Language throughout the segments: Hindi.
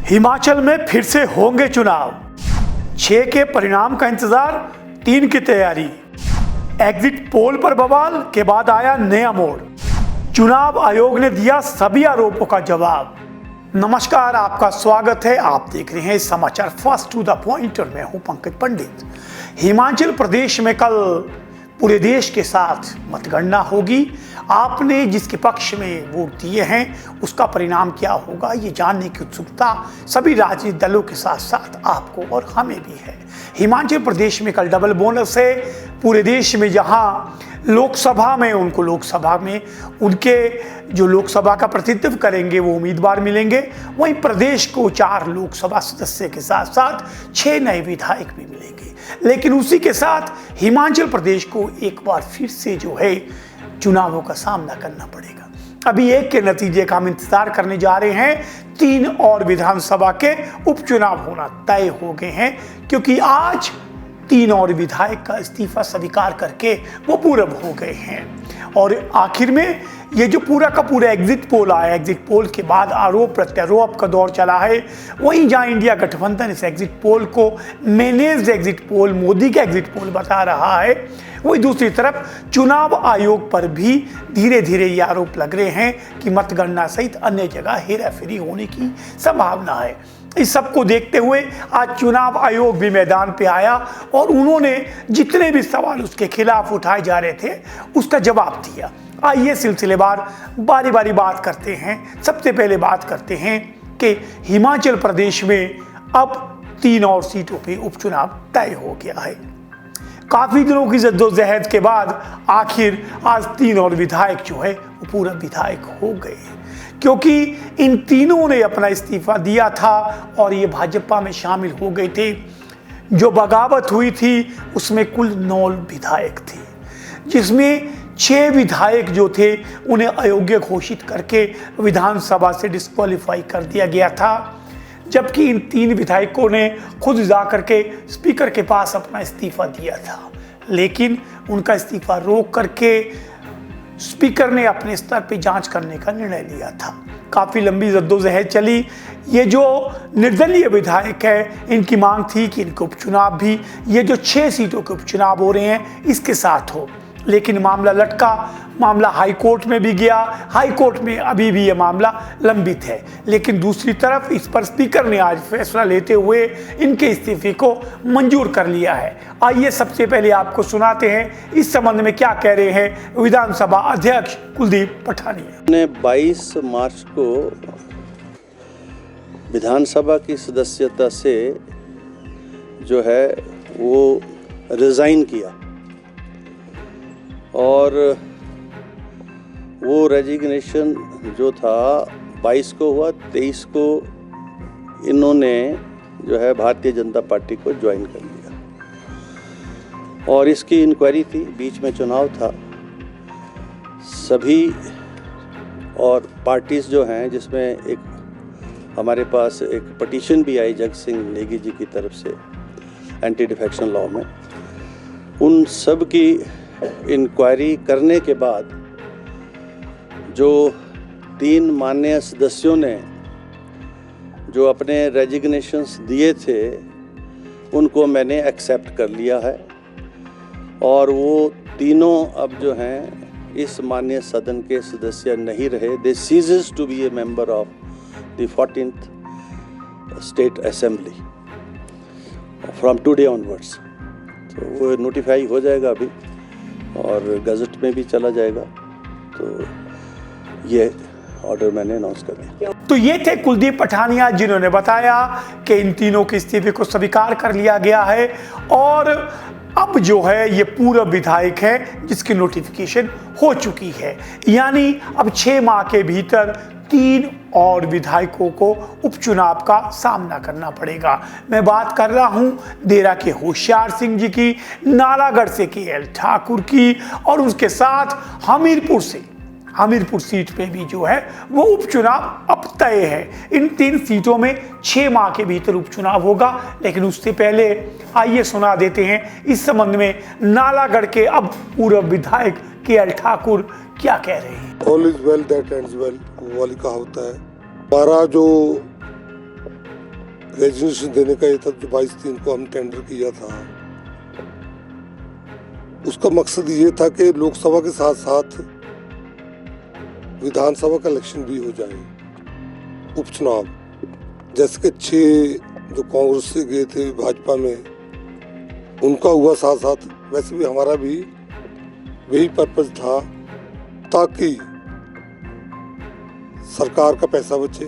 हिमाचल में फिर से होंगे चुनाव। 6 के परिणाम का इंतजार, 3 की तैयारी। एग्जिट पोल पर बवाल के बाद आया नया मोड़। चुनाव आयोग ने दिया सभी आरोपों का जवाब। नमस्कार, आपका स्वागत है। आप देख रहे हैं समाचार फास्ट टू द पॉइंट और मैं हूं पंकज पंडित। हिमाचल प्रदेश में कल पूरे देश के साथ मतगणना होगी। आपने जिसके पक्ष में वोट दिए हैं उसका परिणाम क्या होगा, ये जानने की उत्सुकता सभी राजनीतिक दलों के साथ साथ आपको और हमें भी है। हिमाचल प्रदेश में कल डबल बोनस है। पूरे देश में जहां लोकसभा में उनके जो लोकसभा का प्रतिनिधित्व करेंगे वो उम्मीदवार मिलेंगे, वहीं प्रदेश को 4 लोकसभा सदस्य के साथ साथ 6 नए विधायक भी मिलेंगे। लेकिन उसी के साथ हिमाचल प्रदेश को एक बार फिर से जो है चुनावों का सामना करना पड़ेगा। अभी 1 के नतीजे का हम इंतजार करने जा रहे हैं। 3 और विधानसभा के उपचुनाव होना तय हो गए हैं, क्योंकि आज 3 और विधायक का इस्तीफा स्वीकार करके वो पूरब हो गए हैं। और आखिर में ये जो पूरा का पूरा एग्जिट पोल आया, एग्जिट पोल के बाद आरोप प्रत्यारोप का दौर चला है। वहीं जहां इंडिया गठबंधन इस एग्जिट पोल को मैनेज्ड एग्जिट पोल, मोदी का एग्जिट पोल बता रहा है, वहीं दूसरी तरफ चुनाव आयोग पर भी धीरे धीरे ये आरोप लग रहे हैं कि मतगणना सहित अन्य जगह हेराफेरी होने की संभावना है। इस सब को देखते हुए आज चुनाव आयोग भी मैदान पे आया और उन्होंने जितने भी सवाल उसके खिलाफ उठाए जा रहे थे उसका जवाब दिया। आइए सिलसिलेवार बारी बारी बात करते हैं। सबसे पहले बात करते हैं कि हिमाचल प्रदेश में अब 3 और सीटों पे उपचुनाव तय हो गया है। काफी दिनों की जद्दोजहद के बाद आखिर आज 3 और विधायक जो है वो पूरा विधायक हो गए, क्योंकि इन तीनों ने अपना इस्तीफा दिया था और ये भाजपा में शामिल हो गए थे। जो बगावत हुई थी उसमें कुल 9 विधायक थे, जिसमें 6 विधायक जो थे उन्हें अयोग्य घोषित करके विधानसभा से डिस्क्वालीफाई कर दिया गया था। जबकि इन 3 विधायकों ने खुद जाकर के स्पीकर के पास अपना इस्तीफा दिया था, लेकिन उनका इस्तीफा रोक करके स्पीकर ने अपने स्तर पर जांच करने का निर्णय लिया था। काफ़ी लंबी जद्दोजहद चली। ये जो निर्दलीय विधायक है, इनकी मांग थी कि इनके उपचुनाव भी, ये जो 6 सीटों के उपचुनाव हो रहे हैं इसके साथ हो, लेकिन मामला लटका। मामला हाई कोर्ट में भी गया। हाई कोर्ट में अभी भी ये मामला लंबित है। लेकिन दूसरी तरफ इस पर स्पीकर ने आज फैसला लेते हुए इनके इस्तीफे को मंजूर कर लिया है। आइए सबसे पहले आपको सुनाते हैं इस संबंध में क्या कह रहे हैं विधानसभा अध्यक्ष कुलदीप पठानिया ने 22 मार्च को विधानसभा की सदस्यता से जो है वो रिजाइन किया और वो रेजिग्नेशन जो था 22 को हुआ। 23 को इन्होंने जो है भारतीय जनता पार्टी को ज्वाइन कर लिया और इसकी इंक्वायरी थी। बीच में चुनाव था। सभी और पार्टीज जो हैं, जिसमें एक हमारे पास एक पिटीशन भी आई जग सिंह नेगी जी की तरफ से एंटी डिफेक्शन लॉ में, उन सब की इंक्वायरी करने के बाद जो 3 माननीय सदस्यों ने जो अपने रेजिग्नेशंस दिए थे उनको मैंने एक्सेप्ट कर लिया है और वो तीनों अब जो हैं इस माननीय सदन के सदस्य नहीं रहे। They ceases to be a member of the 14th state assembly from today onwards. तो वो नोटिफाई हो जाएगा अभी और गजट में भी चला जाएगा। तो ये ऑर्डर मैंने अनाउंस कर दिया। तो ये थे कुलदीप पठानिया, जिन्होंने बताया कि इन तीनों के इस्तीफे को स्वीकार कर लिया गया है और अब जो है ये पूरा विधायक है जिसकी नोटिफिकेशन हो चुकी है। यानी अब 6 माह के भीतर 3 और विधायकों को उपचुनाव का सामना करना पड़ेगा। मैं बात कर रहा हूं देरा के होशियार सिंह जी की, नालागढ़ से KL ठाकुर की और उसके साथ हमीरपुर सीट पे भी जो है वो उपचुनाव अब तय है। इन 3 सीटों में 6 माह के भीतर उपचुनाव होगा। लेकिन उससे पहले आइए सुना देते हैं इस संबंध में नालागढ़ के अब पूर्व विधायक KL ठाकुर क्या कह रहे हैं। All is well that ends well, वो वाली कहावत है। हमारा जो रेजिग्नेशन देने का ये था जो 22/3 को हम टेंडर किया था। उसका मकसद ये था कि लोकसभा के साथ साथ विधानसभा का इलेक्शन भी हो जाए, उपचुनाव। जैसे कि 6 जो कांग्रेस से गए थे भाजपा में, उनका हुआ साथ साथ, वैसे भी हमारा भी वही पर्पस था, ताकि सरकार का पैसा बचे,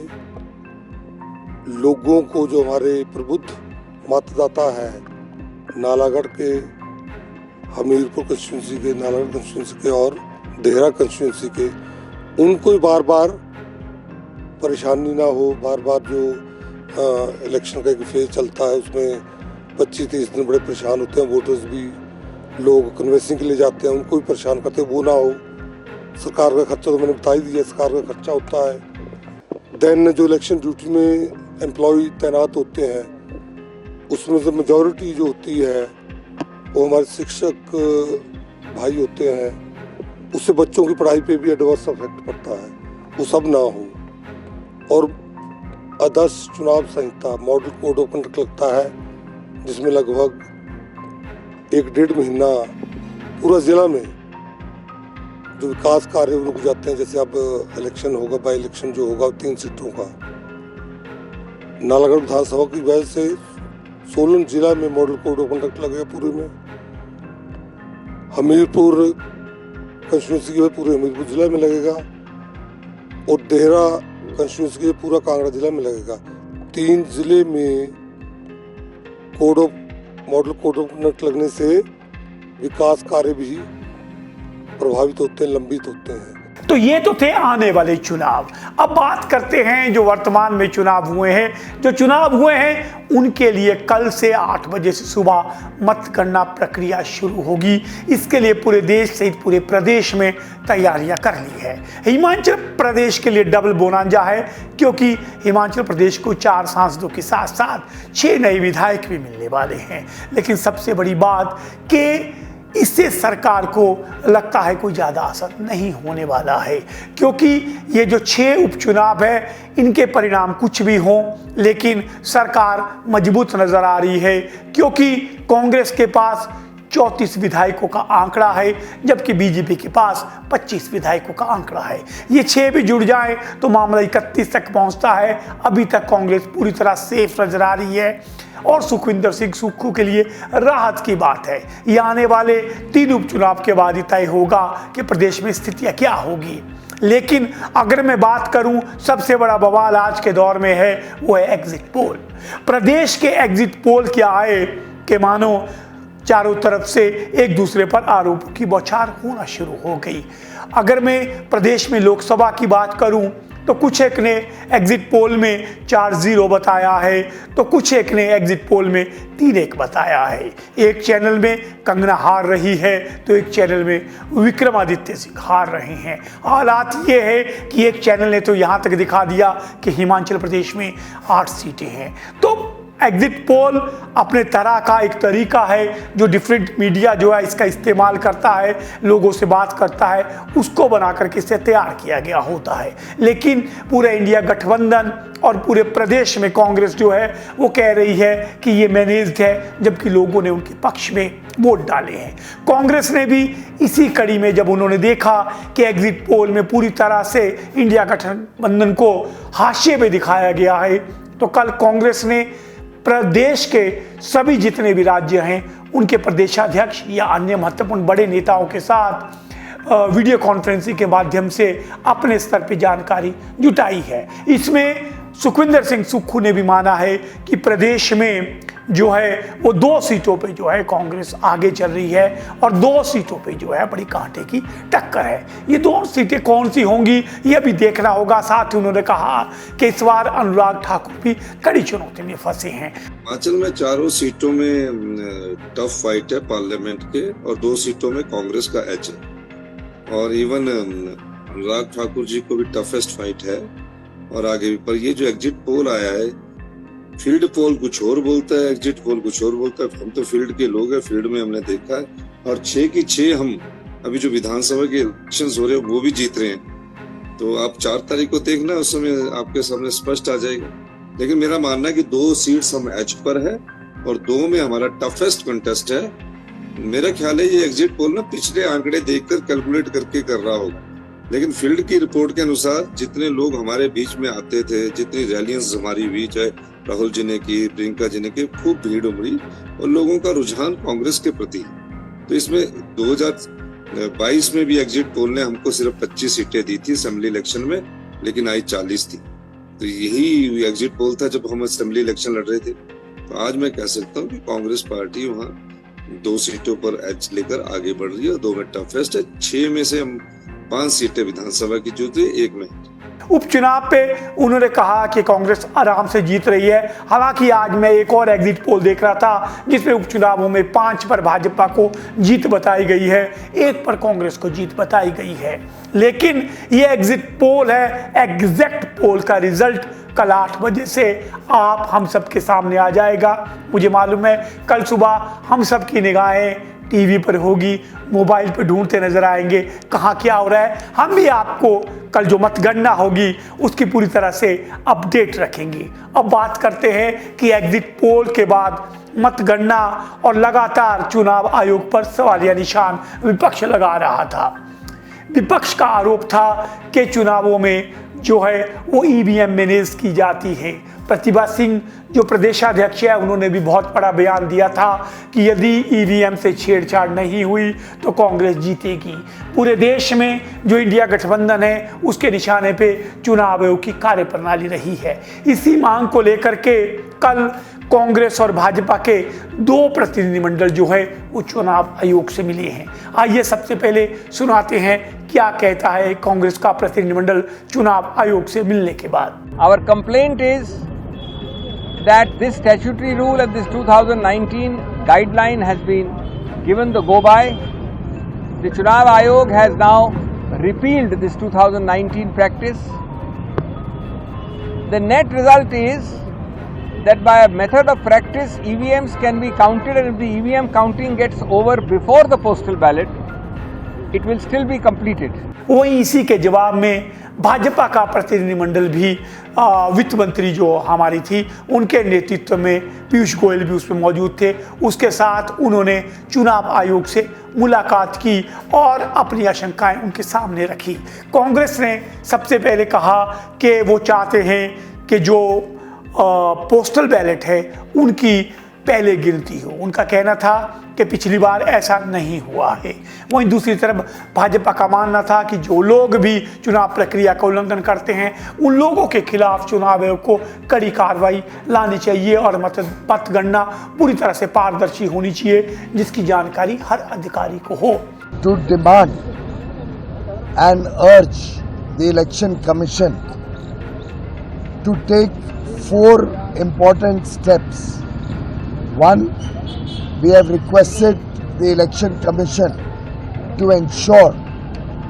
लोगों को जो हमारे प्रबुद्ध मतदाता है नालागढ़ के, हमीरपुर कंस्टिट्यूंसी के, नालागढ़ कंस्टिट्यूंसी के और देहरा कंस्टिट्यूंसी के, उनको बार बार परेशानी ना हो। बार बार जो इलेक्शन का एक फेज चलता है उसमें 25-30 दिन बड़े परेशान होते हैं, वोटर्स भी, लोग कन्वेंसिंग के लिए जाते हैं, उनको भी परेशान करते हैं, वो ना हो। सरकार का खर्चा तो मैंने बता ही दिया, सरकार का खर्चा होता है। देन जो इलेक्शन ड्यूटी में एम्प्लॉय तैनात होते हैं, उसमें से मेजॉरिटी जो होती है वो हमारे शिक्षक भाई होते हैं, उससे बच्चों की पढ़ाई पे भी एडवर्स इफेक्ट पड़ता है, वो सब ना हो। और आदर्श चुनाव संहिता मॉडल कोड ऑफ कंडक्ट लगता है, जिसमें लगभग 1-1.5 महीना पूरा जिला में जो विकास कार्य रुक जाते हैं। जैसे अब इलेक्शन होगा, बाई इलेक्शन जो होगा 3 सीटों का, नालागढ़ विधानसभा की वजह से सोलन जिला में मॉडल कोड ऑफ कंडक्ट लगेगा पूरे में। हमीरपुर कंस्टिट्यूंसी के पूरे हमीरपुर जिला में लगेगा और देहरा कंस्टिट्यूंसी के पूरा कांगड़ा जिला में लगेगा। 3 जिले में मॉडल कोड ऑफ कंडक्ट लगने से विकास कार्य भी प्रभावित होते हैं, लंबित होते हैं। तो ये तो थे आने वाले चुनाव। अब बात करते हैं जो वर्तमान में चुनाव हुए हैं। जो चुनाव हुए हैं उनके लिए कल से 8 बजे से सुबह मतगणना प्रक्रिया शुरू होगी। इसके लिए पूरे देश सहित पूरे प्रदेश में तैयारियां कर ली है। हिमाचल प्रदेश के लिए डबल बोनांजा है, क्योंकि हिमाचल प्रदेश को 4 सांसदों के साथ साथ 6 नए विधायक भी मिलने वाले हैं। लेकिन सबसे बड़ी बात कि इससे सरकार को लगता है कोई ज़्यादा असर नहीं होने वाला है, क्योंकि ये जो 6 उपचुनाव है इनके परिणाम कुछ भी हों, लेकिन सरकार मजबूत नज़र आ रही है, क्योंकि कांग्रेस के पास 34 विधायकों का आंकड़ा है, जबकि बीजेपी के पास 25 विधायकों का आंकड़ा है। ये 6 भी जुड़ जाए तो मामला 31 तक पहुंचता है। अभी तक कांग्रेस पूरी तरह सेफ नजर आ रही है और सुखविंदर सिंह सुक्खू के लिए राहत की बात है। ये आने वाले 3 उपचुनाव के बाद ही तय होगा कि प्रदेश में स्थितियां क्या होगी। लेकिन अगर मैं बात करूं, सबसे बड़ा बवाल आज के दौर में है वो है एग्जिट पोल। प्रदेश के एग्जिट पोल क्या आए कि मानो चारों तरफ से एक दूसरे पर आरोपों की बौछार होना शुरू हो गई। अगर मैं प्रदेश में लोकसभा की बात करूं तो कुछ एक ने एग्जिट पोल में 4-0 बताया है, तो कुछ एक ने एग्जिट पोल में 3-1 बताया है। एक चैनल में कंगना हार रही है तो एक चैनल में विक्रमादित्य सिंह हार रहे हैं। हालात ये है कि एक चैनल ने तो यहाँ तक दिखा दिया कि हिमाचल प्रदेश में 8 सीटें हैं। तो एग्जिट पोल अपने तरह का एक तरीका है जो डिफरेंट मीडिया जो है इसका इस्तेमाल करता है, लोगों से बात करता है, उसको बना करके इसे तैयार किया गया होता है। लेकिन पूरे इंडिया गठबंधन और पूरे प्रदेश में कांग्रेस जो है वो कह रही है कि ये मैनेज्ड है, जबकि लोगों ने उनके पक्ष में वोट डाले हैं। कांग्रेस ने भी इसी कड़ी में जब उन्होंने देखा कि एग्जिट पोल में पूरी तरह से इंडिया गठबंधन को हाशिए में दिखाया गया है, तो कल कांग्रेस ने प्रदेश के सभी जितने भी राज्य हैं उनके प्रदेशाध्यक्ष या अन्य महत्वपूर्ण बड़े नेताओं के साथ वीडियो कॉन्फ्रेंसिंग के माध्यम से अपने स्तर पर जानकारी जुटाई है। इसमें सुखविंदर सिंह सुक्खू ने भी माना है कि प्रदेश में जो है वो 2 सीटों पे जो है कांग्रेस आगे चल रही है और 2 सीटों पे जो है बड़ी कांटे की टक्कर है। ये 2 सीटें कौन सी होंगी ये भी देखना होगा। साथ ही उन्होंने कहा कि इस बार अनुराग ठाकुर भी कड़ी चुनौती में फंसे हैं। हिमाचल में 4 सीटों में टफ फाइट है पार्लियामेंट के, और 2 सीटों में कांग्रेस का एज है, और इवन अनुराग ठाकुर जी को भी टफेस्ट फाइट है और आगे भी। पर ये जो एग्जिट पोल आया है, फील्ड पोल कुछ और बोलता है, एग्जिट पोल कुछ और बोलता है। हम तो फील्ड के लोग हैं, फील्ड में हमने देखा है, और 6 की 6 हम अभी जो विधानसभा के इलेक्शंस हो रहे हैं वो भी जीत रहे हैं। तो आप 4 तारीख को देखना, उस समय आपके सामने स्पष्ट आ जाएगा। लेकिन मेरा मानना है कि 2 सीट्स हम एज पर है और 2 में हमारा टफेस्ट कंटेस्ट है। मेरा ख्याल है ये एग्जिट पोल ना पिछले आंकड़े देखकर कैलकुलेट करके कर रहा होगा, लेकिन फील्ड की रिपोर्ट के अनुसार जितने लोग हमारे बीच में आते थे, जितनी रैलियां हमारी हुई, चाहे राहुल जी ने की, प्रियंका जी ने की, खूब भीड़ उमड़ी और लोगों का रुझान कांग्रेस के प्रति। तो इसमें 2022 में भी एग्जिट पोल ने हमको सिर्फ 25 सीटें दी थी असेंबली इलेक्शन में, लेकिन आई 40 थी। तो यही एग्जिट पोल था जब हम असेंबली इलेक्शन लड़ रहे थे। तो आज मैं कह सकता हूँ कि कांग्रेस पार्टी वहाँ 2 सीटों पर एज लेकर आगे बढ़ रही है और 2 में टफेस्ट है। 6 में से हम 5 सीटें विधानसभा की जीती, 1 में। उपचुनाव पे उन्होंने कहा कि कांग्रेस आराम से जीत रही है। हालांकि आज मैं एक और एग्जिट पोल देख रहा था जिसमें उपचुनावों में 5 पर भाजपा को जीत बताई गई है, 1 पर कांग्रेस को जीत बताई गई है। लेकिन ये एग्जिट पोल है, एग्जैक्ट पोल का रिजल्ट कल 8 बजे से आप हम सब के सामने आ जाएगा। मुझे मालूम है कल सुबह हम सब की निगाहें टीवी पर होगी, मोबाइल पर ढूंढते नजर आएंगे कहाँ क्या हो रहा है। हम भी आपको कल जो मतगणना होगी उसकी पूरी तरह से अपडेट रखेंगे। अब बात करते हैं कि एग्जिट पोल के बाद मतगणना और लगातार चुनाव आयोग पर सवालिया निशान विपक्ष लगा रहा था। विपक्ष का आरोप था कि चुनावों में जो है वो ईवीएम मैनेज की जाती है। प्रतिभा सिंह जो प्रदेशाध्यक्ष है उन्होंने भी बहुत बड़ा बयान दिया था कि यदि ईवीएम से छेड़छाड़ नहीं हुई तो कांग्रेस जीतेगी। पूरे देश में जो इंडिया गठबंधन है उसके निशाने पे चुनाव आयोग की कार्यप्रणाली रही है। इसी मांग को लेकर के कल कांग्रेस और भाजपा के 2 प्रतिनिधिमंडल जो है वो चुनाव आयोग से मिले हैं। आइए सबसे पहले सुनाते हैं क्या कहता है कांग्रेस का प्रतिनिधिमंडल चुनाव आयोग से मिलने के बाद। Our complaint is that this statutory rule and this 2019 guideline has been given the go by. The Chunav Ayog has now repealed this 2019 practice. The net result is that by a method of practice, EVMs can be counted, and if the EVM counting gets over before the postal ballot, it will still be completed. वहीं इसी के जवाब में भाजपा का प्रतिनिधिमंडल भी वित्त मंत्री जो हमारी थी उनके नेतृत्व में पीयूष गोयल भी उसमें मौजूद थे। उसके साथ उन्होंने चुनाव आयोग से मुलाकात की और अपनी आशंकाएं उनके सामने रखी। कांग्रेस ने सबसे पहले कहा कि वो चाहते हैं कि जो पोस्टल बैलेट है उनकी पहले गिनती हो। उनका कहना था कि पिछली बार ऐसा नहीं हुआ है। वहीं दूसरी तरफ भाजपा का मानना था कि जो लोग भी चुनाव प्रक्रिया का उल्लंघन करते हैं उन लोगों के खिलाफ चुनाव आयोग को कड़ी कार्रवाई लानी चाहिए और मतगणना पूरी तरह से पारदर्शी होनी चाहिए जिसकी जानकारी हर अधिकारी को हो। To demand and urge the Election Commission to take 4 important steps. One, we have requested the Election Commission to ensure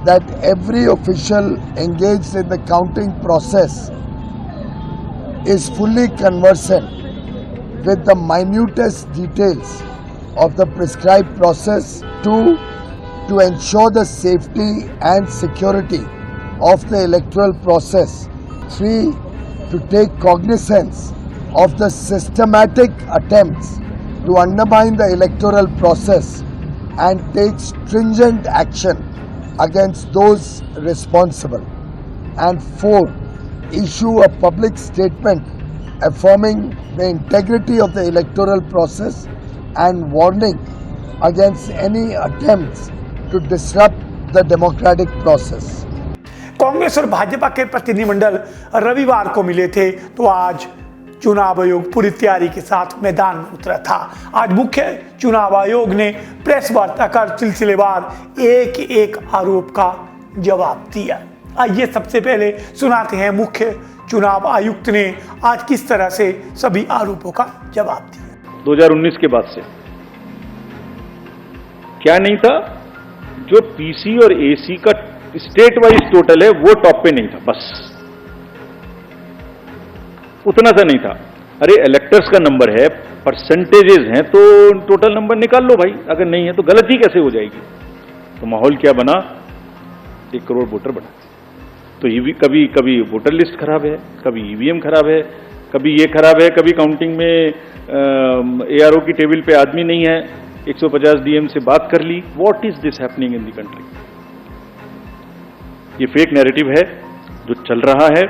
that every official engaged in the counting process is fully conversant with the minutest details of the prescribed process. Two, to ensure the safety and security of the electoral process. Three, to take cognizance of the systematic attempts to undermine the electoral process and take stringent action against those responsible. And 4, issue a public statement affirming the integrity of the electoral process and warning against any attempts to disrupt the democratic process. Congress और भाजपा के प्रतिनिधिमंडल रविवार को मिले थे तो आज चुनाव आयोग पूरी तैयारी के साथ मैदान में उतरा था। आज मुख्य चुनाव आयोग ने प्रेस वार्ता कर सिलसिलेवार एक आरोप का जवाब दिया। आइए सबसे पहले सुनाते हैं मुख्य चुनाव आयुक्त ने आज किस तरह से सभी आरोपों का जवाब दिया। 2019 के बाद से क्या नहीं था, जो पीसी और एसी का स्टेट वाइज टोटल है वो टॉप पे नहीं था, बस उतना सा नहीं था। अरे इलेक्टर्स का नंबर है, परसेंटेजेस हैं, तो टोटल नंबर निकाल लो भाई, अगर नहीं है तो गलती कैसे हो जाएगी। तो माहौल क्या बना, 1 करोड़ वोटर बना। तो कभी कभी वोटर लिस्ट खराब है, कभी ईवीएम खराब है, कभी ये खराब है, कभी काउंटिंग में ARO की टेबल पे आदमी नहीं है, 150 DM से बात कर ली। What is this happening in the country? ये फेक नैरेटिव है जो चल रहा है।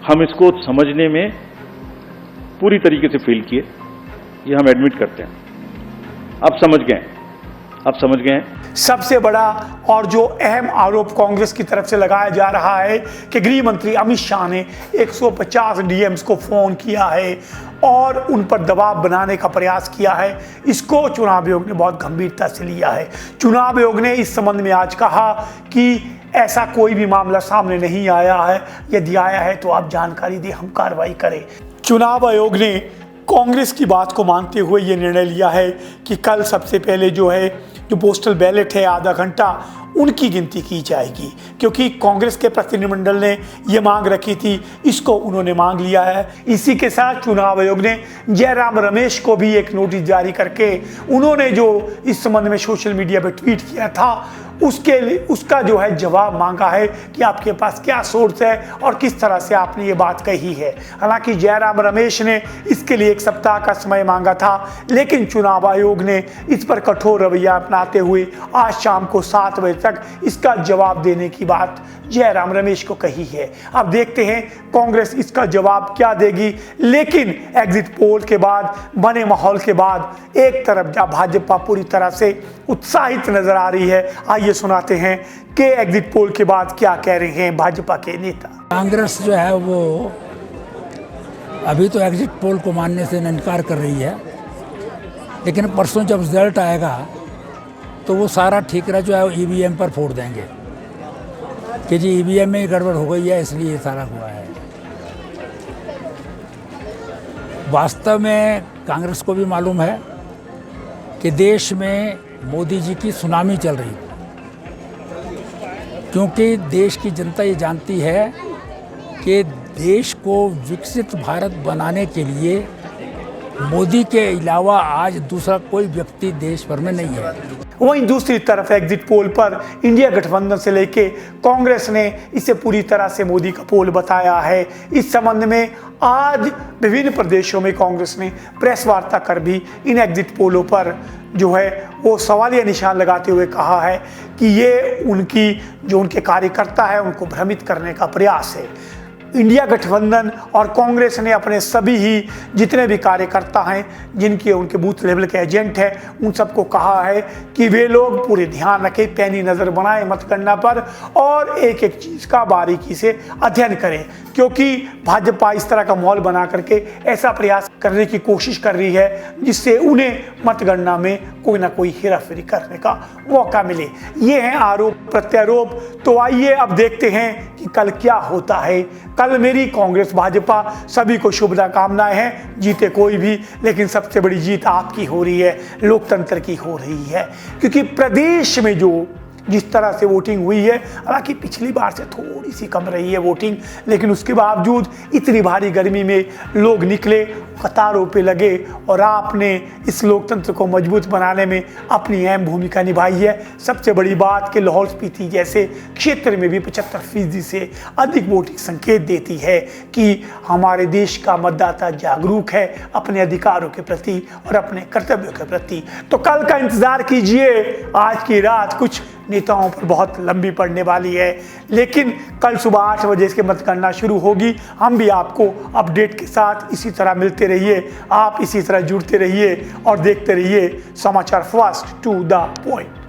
हम इसको समझने में पूरी तरीके से फेल किए, ये हम एडमिट करते हैं। अब समझ गए हैं। सबसे बड़ा और जो अहम आरोप कांग्रेस की तरफ से लगाया जा रहा है कि गृह मंत्री अमित शाह ने 150 DMs को फोन किया है और उन पर दबाव बनाने का प्रयास किया है। इसको चुनाव आयोग ने बहुत गंभीरता से लिया है। चुनाव आयोग ने इस संबंध में आज कहा कि ऐसा कोई भी मामला सामने नहीं आया है, यदि आया है तो आप जानकारी दें, हम कार्रवाई करें। चुनाव आयोग ने कांग्रेस की बात को मानते हुए ये निर्णय लिया है कि कल सबसे पहले जो पोस्टल बैलेट है आधा घंटा उनकी गिनती की जाएगी, क्योंकि कांग्रेस के प्रतिनिधिमंडल ने ये मांग रखी थी, इसको उन्होंने मांग लिया है। इसी के साथ चुनाव आयोग ने जयराम रमेश को भी एक नोटिस जारी करके उन्होंने जो इस संबंध में सोशल मीडिया पर ट्वीट किया था उसका जो है जवाब मांगा है कि आपके पास क्या सोर्स है और किस तरह से आपने ये बात कही है। हालांकि जयराम रमेश ने इसके लिए 1 सप्ताह का समय मांगा था, लेकिन चुनाव आयोग ने इस पर कठोर रवैया अपनाते हुए आज शाम को 7 बजे तक इसका जवाब देने की बात जयराम रमेश को कही है। अब देखते हैं कांग्रेस इसका जवाब क्या देगी। लेकिन एग्जिट पोल के बाद बने माहौल के बाद एक तरफ जब भाजपा पूरी तरह से उत्साहित नजर आ रही है, आइए सुनाते हैं कि एग्जिट पोल के बाद क्या कह रहे हैं भाजपा के नेता। कांग्रेस जो है वो अभी तो एग्जिट पोल को मानने से इनकार कर रही है, लेकिन परसों जब रिजल्ट आएगा तो वो सारा ठीकरा जो है EVM पर फोड़ देंगे कि जी EVM में गड़बड़ हो गई है, इसलिए ये सारा हुआ है। वास्तव में कांग्रेस को भी मालूम है कि देश में मोदी जी की सुनामी चल रही, क्योंकि देश की जनता ये जानती है कि देश को विकसित भारत बनाने के लिए मोदी के अलावा आज दूसरा कोई व्यक्ति देश भर में नहीं है। वहीं दूसरी तरफ एग्जिट पोल पर इंडिया गठबंधन से लेके कांग्रेस ने इसे पूरी तरह से मोदी का पोल बताया है। इस संबंध में आज विभिन्न प्रदेशों में कांग्रेस ने प्रेस वार्ता कर भी इन एग्जिट पोलों पर जो है वो सवालिया निशान लगाते हुए कहा है कि ये उनके कार्यकर्ता है उनको भ्रमित करने का प्रयास है। इंडिया गठबंधन और कांग्रेस ने अपने सभी ही जितने भी कार्यकर्ता हैं जिनके उनके बूथ लेवल के एजेंट हैं उन सबको कहा है कि वे लोग पूरे ध्यान रखें, पैनी नज़र बनाएं मतगणना पर और एक एक चीज़ का बारीकी से अध्ययन करें, क्योंकि भाजपा इस तरह का माहौल बना करके ऐसा प्रयास करने की कोशिश कर रही है जिससे उन्हें मतगणना में कोई ना कोई हेराफेरी करने का मौका मिले। ये हैं आरोप प्रत्यारोप। तो आइए अब देखते हैं कि कल क्या होता है। कल मेरी कांग्रेस भाजपा सभी को शुभकामनाएं हैं, जीते कोई भी, लेकिन सबसे बड़ी जीत आपकी हो रही है, लोकतंत्र की हो रही है, क्योंकि प्रदेश में जो जिस तरह से वोटिंग हुई है, हालांकि पिछली बार से थोड़ी सी कम रही है वोटिंग, लेकिन उसके बावजूद इतनी भारी गर्मी में लोग निकले, कतारों पे लगे और आपने इस लोकतंत्र को मजबूत बनाने में अपनी अहम भूमिका निभाई है। सबसे बड़ी बात कि लाहौल स्पीति जैसे क्षेत्र में भी 75% से अधिक वोटिंग संकेत देती है कि हमारे देश का मतदाता जागरूक है अपने अधिकारों के प्रति और अपने कर्तव्यों के प्रति। तो कल का इंतजार कीजिए। आज की रात कुछ नेताओं पर बहुत लंबी पड़ने वाली है, लेकिन कल सुबह 8 बजे इसकी मतगणना शुरू होगी। हम भी आपको अपडेट के साथ इसी तरह मिलते रहिए, आप इसी तरह जुड़ते रहिए और देखते रहिए समाचार फास्ट टू द पॉइंट।